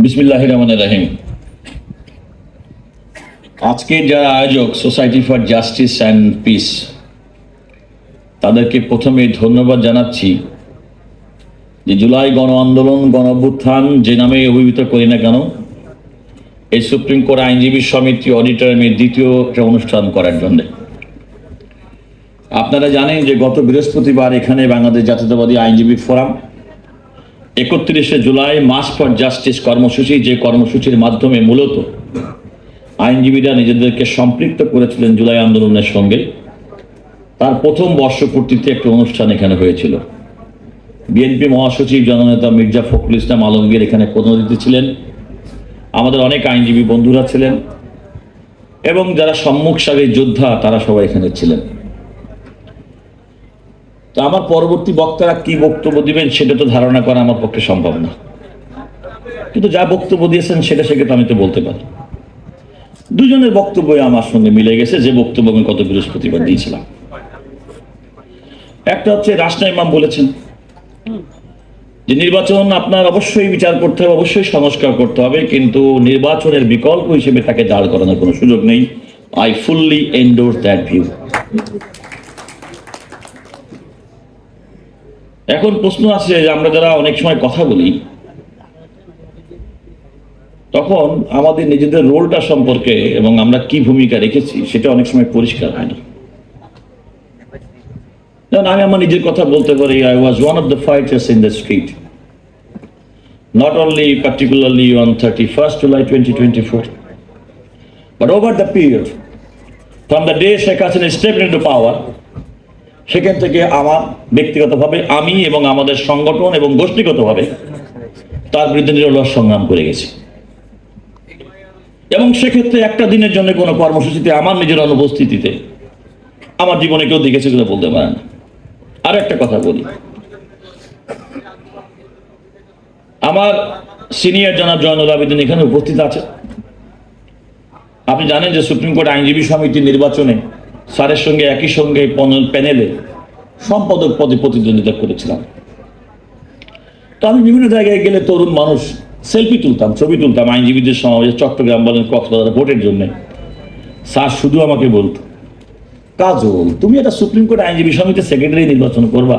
বিসমিল্লাহির রহমানির রহিম। আজকে যারা আয়োজক society for justice and piece, তাদেরকে প্রথমে ধন্যবাদ জানাচ্ছি যে জুলাই গণ আন্দোলন, গণ অভ্যুত্থান যে নামে অভিহিত করি না কেন, এই সুপ্রিম কোর্ট আইনজীবী সমিতি অডিটরিয়ামে দ্বিতীয় একটা অনুষ্ঠান করার জন্য। আপনারা জানেন যে গত বৃহস্পতিবার এখানে বাংলাদেশ জাতীয়তাবাদী আইনজীবী ফোরাম 31শে জুলাই মার্চ ফর জাস্টিস কর্মসূচি, যে কর্মসূচির মাধ্যমে মূলত আইনজীবীরা নিজেদেরকে সম্পৃক্ত করেছিলেন জুলাই আন্দোলনের সঙ্গে, তার প্রথম বর্ষপূর্তিতে একটা অনুষ্ঠান এখানে হয়েছিল। বিএনপি মহাসচিব জননেতা মির্জা ফখরুল ইসলাম আলমগীর এখানে প্রধান অতিথি ছিলেন, আমাদের অনেক আইনজীবী বন্ধুরা ছিলেন এবং যারা সম্মুখসারী যোদ্ধা তারা সবাই এখানে ছিলেন। তো আমার পরবর্তী বক্তারা কি বক্তব্য দিবেন সেটা তো ধারণা করা আমার পক্ষে সম্ভব না, কিন্তু যা বক্তব্য দিয়েছেন সেটা সেক্ষেত্রে আমি তো বলতে পারি। দুজনের বক্তব্যই আমার সঙ্গে মিলে গেছে, যে বক্তব্য আমি গত বৃহস্পতিবার দিয়েছিলাম। একটা হচ্ছে রাসনা ইমাম বলেছেন যে নির্বাচন আপনার অবশ্যই বিচার করতে হবে, অবশ্যই সংস্কার করতে হবে, কিন্তু নির্বাচনের বিকল্প হিসেবে তাকে দাঁড় করানোর কোনো সুযোগ নেই। I fully endorse that view. এখন প্রশ্ন আছে যে আমরা যারা অনেক সময় কথা বলি, তখন আমাদের নিজেদের রোলটা সম্পর্কে এবং আমরা কি ভূমিকা রেখেছি সেটা অনেক সময় পরিষ্কার হয় না। যেমন আমি আমার নিজের কথা বলতে পারি, I was one of the fighters in the street, not only particularly on 31st July 2024, but over the period from the day Sheikh Hasina stepped into power, সেখান থেকে আমার ব্যক্তিগতভাবে আমি এবং আমাদের সংগঠন এবং গোষ্ঠীগতভাবে তার বিরুদ্ধে নিরলস সংগ্রাম করে গেছি। এবং সেক্ষেত্রে একটা দিনের জন্য কোনো কর্মসূচিতে আমার নিজের অনুপস্থিতিতে আমার জীবনে কেউ দেখেছে কিনা বলতে পারে না। আর একটা কথা বলি, আমার সিনিয়র জনাব জয়নুল আবেদিন এখানে উপস্থিত আছে। আপনি জানেন যে সুপ্রিম কোর্ট আইনজীবী সমিতি নির্বাচনে স্যারের সঙ্গে একই সঙ্গে প্যানেলে সম্পাদক পদে প্রতিদ্বন্দ্বিতা করেছিলাম। তো আমি বিভিন্ন জায়গায় গেলে তরুণ মানুষ সেলফি তুলতাম, ছবি তুলতাম আইনজীবীদের সমাবেশে, চট্টগ্রাম বলেন, কক্সবাজার ভোটের জন্য। স্যার শুধু আমাকে বলতো, কাজল তুমি একটা সুপ্রিম কোর্ট আইনজীবী সমিতির সেক্রেটারি নির্বাচন করবা,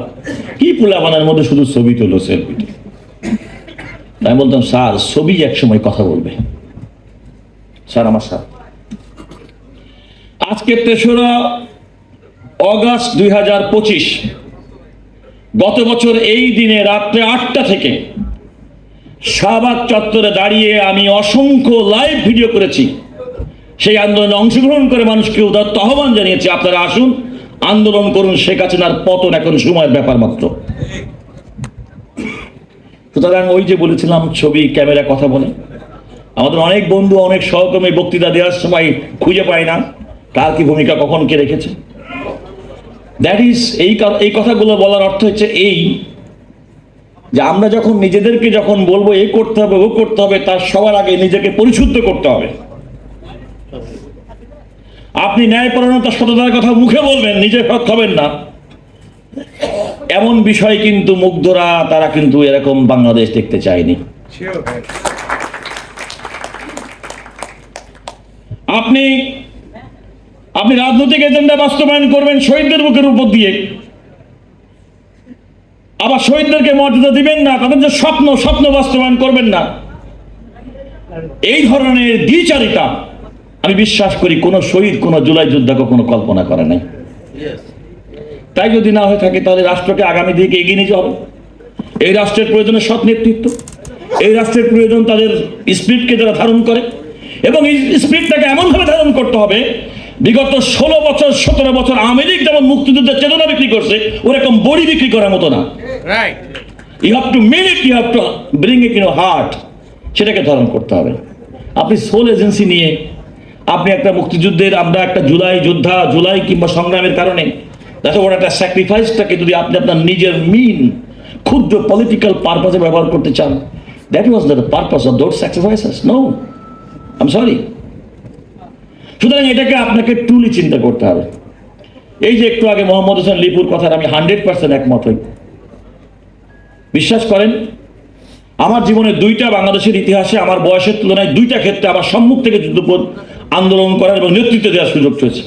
কি পোলাপানের মধ্যে শুধু ছবি তুলো, সেলফি। আমি বলতাম, স্যার ছবি একসময় কথা বলবে। স্যার আমার সাথে আজকে 3রা অগাস্ট 2025, গত বছর এই দিনে রাত্রে 8টা থেকে শাহবাগ চত্বরে দাঁড়িয়ে আমি অসংখ্য লাইভ ভিডিও করেছি। সেই আন্দোলনে অংশগ্রহণ করে মানুষকে উদাত্ত আহ্বান জানিয়েছি, আপনারা আসুন আন্দোলন করুন, শেখ হাসিনার পতন এখন সময়ের ব্যাপার মাত্র। সুতরাং ওই যে বলেছিলাম ছবি ক্যামেরা কথা বলে, আমাদের অনেক বন্ধু অনেক সহকর্মী বক্তৃতা দেওয়ার সময় খুঁজে পায় না কার কি ভূমিকা কখন কে রেখেছে। দ্যাট ইজ এই কথাগুলো বলার অর্থ হচ্ছে এই যে আমরা যখন নিজেদেরকে যখন বলবো এই করতে হবে ও করতে হবে, তার সবার আগে নিজেকে পরিশুদ্ধ করতে হবে। আপনি ন্যায়পরায়ণতা সততার কথা মুখে বলবেন, নিজে সৎ হবেন না, এমন বিষয় কিন্তু মুগ্ধরা তারা কিন্তু এরকম বাংলাদেশ দেখতে চায়নি। আপনি রাজনৈতিক এজেন্ডা বাস্তবায়ন করবেন শহীদদের বুকের উপর দিয়ে, আবার শহীদদেরকে মর্যাদা দিবেন না, তাদের যে স্বপ্ন বাস্তবায়ন করবেন না। এই ধরনের দ্বিচারিতা আমি বিশ্বাস করি কোন শহীদ, কোন জুলাই যোদ্ধা কখনো কল্পনা করে নাই। তাই যদি না হয়ে থাকে তাহলে রাষ্ট্রকে আগামী দিকে এগিয়ে নিতে হবে। এই রাষ্ট্রের প্রয়োজনে সৎ নেতৃত্ব, এই রাষ্ট্রের প্রয়োজন তাদের স্পিরিটকে যারা ধারণ করে, এবং এই স্পিরিটটাকে এমনভাবে ধারণ করতে হবে বিগত 16 বছর 17 বছর আওয়ামী লীগ যেমন মুক্তিযুদ্ধের চেতনা বিক্রি করছে, ওরকম বড়ি বিক্রি করার মতো না। You have to mean it, you have to bring it in your heart, সেটাকে ধারণ করতে হবে। আপনি সোল এজেন্সি নিয়ে আপনি একটা মুক্তিযুদ্ধের, আমরা একটা জুলাই যোদ্ধা, জুলাই কিংবা সংগ্রামের কারণে দেখো ওর একটা স্যাক্রিফাইসটাকে যদি আপনি আপনার নিজের ক্ষুদ্র পলিটিক্যাল পারপাসে ব্যবহার করতে চান, that was the purpose of those sacrifices. No, I am sorry. সুতরাং এটাকে আপনাকে ট্রুলি চিন্তা করতে হবে। এই যে একটু আগে মোহাম্মদ হোসেন লিপুর কথার আমি 100% একমত হই। বিশ্বাস করেন আমার জীবনে দুইটা বাংলাদেশের ইতিহাসে আমার বয়সের তুলনায় দুইটা ক্ষেত্রে আমার সম্মুখ থেকে যুদ্ধপথ আন্দোলন করার এবং নেতৃত্ব দেওয়ার সুযোগ পেয়েছি।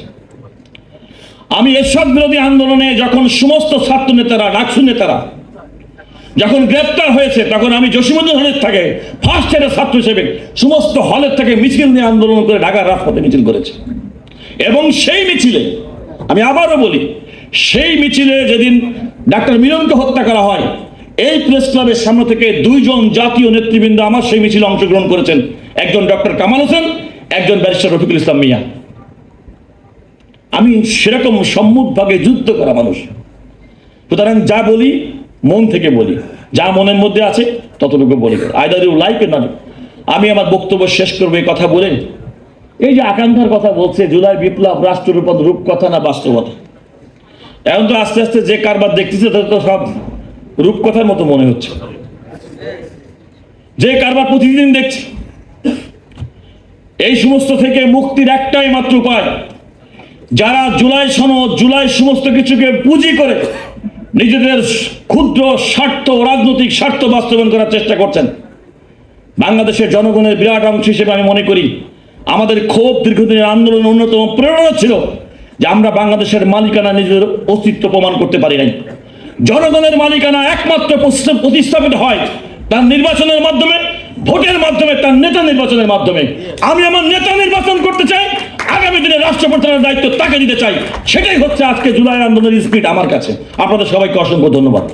আমি এরশাদ বিরোধী আন্দোলনে যখন সমস্ত ছাত্র নেতারা, ডাকসু নেতারা যখন গ্রেপ্তার হয়েছে, তখন আমি জসিমুদ্দিন হলের থেকে ফার্স্ট ইয়ারের ছাত্র হিসেবে সমস্ত হলের থেকে মিছিল নিয়ে আন্দোলন করে ঢাকার রাজপথে মিছিল করেছে। এবং সেই মিছিলে আমি আবারও বলি, সেই মিছিলে যেদিন ডাক্তার মিলনকে হত্যা করা হয়, এই প্রেস ক্লাবের সামনে থেকে দুইজন জাতীয় নেতৃবৃন্দ আমার সেই মিছিলে অংশগ্রহণ করেছেন, একজন ডক্টর কামাল হোসেন, একজন ব্যারিস্টার রফিকুল ইসলাম মিয়া। আমি সেরকম সম্মুখভাগে যুদ্ধ করা মানুষ, সুতরাং যা বলি মন থেকে বলি, যা মনের মধ্যে আছে ততটুকু বলি, either you like it not. আমি আমার বক্তব্য শেষ করবো এই কথা বলে, এই যে আকাঙ্ক্ষার কথা বলছে, জুলাই বিপ্লব রাষ্ট্ররূপদ রূপকথা না বাস্তবতা, এখন তো আস্তে আস্তে যে কারবার দেখতেছে তাদের তো সব রূপকথার মতো মনে হচ্ছে। যে কারবার প্রতিদিন দেখছি, এই সমস্ত থেকে মুক্তির একটাই মাত্র উপায়, যারা জুলাই সনদ, জুলাই সমস্ত কিছুকে পুঁজি করে নিজেদের ক্ষুদ্র স্বার্থ, রাজনৈতিক স্বার্থ বাস্তবায়ন করার চেষ্টা করছেন, বাংলাদেশের জনগণের বিরাট অংশ হিসেবে আমি মনে করি আমাদের ক্ষোভ দীর্ঘদিনের আন্দোলনের অন্যতম প্রেরণা ছিল যে আমরা বাংলাদেশের মালিকানা নিজেদের অস্তিত্ব প্রমাণ করতে পারি নাই। জনগণের মালিকানা একমাত্র প্রতিস্থাপিত হয় তার নির্বাচনের মাধ্যমে, ভোটের মাধ্যমে, তার নেতা নির্বাচনের মাধ্যমে। আমি আমার নেতা নির্বাচন করতে চাই, আগামী দিনে রাষ্ট্র পরিচালনার দায়িত্ব তাকে দিতে চাই। সেটাই হচ্ছে আজকে জুলাই আন্দোলনের স্পিরিট আমার কাছে। আপনাদের সবাইকে অসংখ্য ধন্যবাদ।